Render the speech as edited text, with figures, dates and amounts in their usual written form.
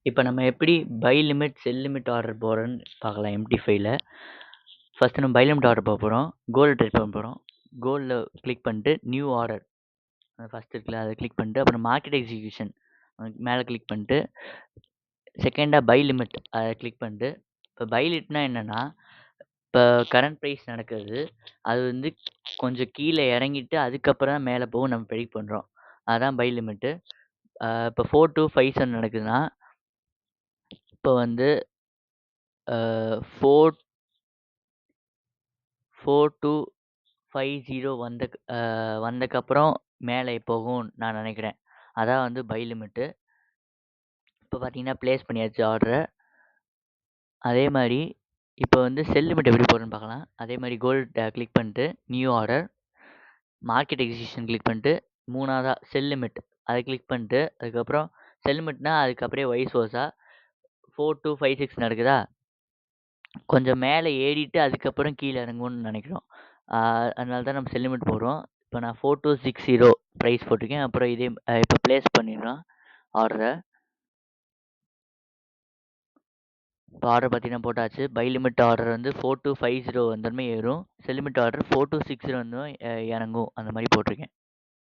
இப்ப நம்ம எப்படி buy limit, sell limit order போடுறோன்னு பார்க்கலாம் எம்டி5ல. ஃபர்ஸ்ட் நம்ம பை லிமிட் ஆர்டர் போறோம். கோல்டு ட்ரேட் பண்ண போறோம். கோல்ட்ல கிளிக் பண்ணிட்டு நியூ ஆர்டர் ஃபர்ஸ்ட் இருக்குல்ல அத கிளிக் பண்ணிட்டு அப்புறம் மார்க்கெட் எக்ஸிகியூஷன் மேல கிளிக் பண்ணிட்டு செகண்டா பை லிமிட் அத கிளிக் பண்ணிட்டு இப்போ பை லிட்னா என்னன்னா இப்போ கரண்ட் பிரைஸ் நடக்குது. அது வந்து கொஞ்சம் கீழ இறங்கிட்டு அதுக்கப்புறம் தான் மேல போகும் நம்ம ப்ரெடிக்ட் பண்றோம். அதான் பை லிமிட்டு. இப்போ 4257 நடக்குதுன்னா, இப்போ வந்து அ 4 4250 வந்தக்கப்புறம் மேலே போகும்னு நான் நினைக்கிறேன். அதான் வந்து பை லிமிட்டு. இப்போ பார்த்தீங்கன்னா, பிளேஸ் பண்ணியாச்சு ஆர்டர. அதே மாரி இப்போ வந்து செல் லிமிட் எப்படி போடுறதுன்னு பார்க்கலாம். அதே மாரி கோல்ட் கிளிக் பண்ணிட்டு new order, market execution click பண்ணிட்டு 3வதா செல் லிமிட் அத கிளிக் பண்ணிட்டு அதுக்கப்புறம் செல் லிமிட்னா அதுக்கு அப்படியே வைஸ் வர்ஸா 4256 நடக்குதா? கொஞ்சம் மேல ஏறிட்டு அதுக்கப்புறம் கீழ இறங்கும்னு நினைக்கிறோம். அதனால தான் நம்ம செல் லிமிட் போடுறோம். இப்போ நான் 4260 பிரைஸ் போட்டிருக்கேன். அப்புறம் இதே இப்போ பிளேஸ் பண்ணிடலாம் ஆர்டர. இப்போ ஆர்டர் பார்த்தீங்கன்னா போட்டாச்சு. பை லிமிட் ஆர்டர் வந்து 4250 வந்தோனமே ஏறும். செல் லிமிட் ஆர்டர் 4260 வந்ததும் இறங்கும். அந்த மாரி போட்டிருக்கேன்.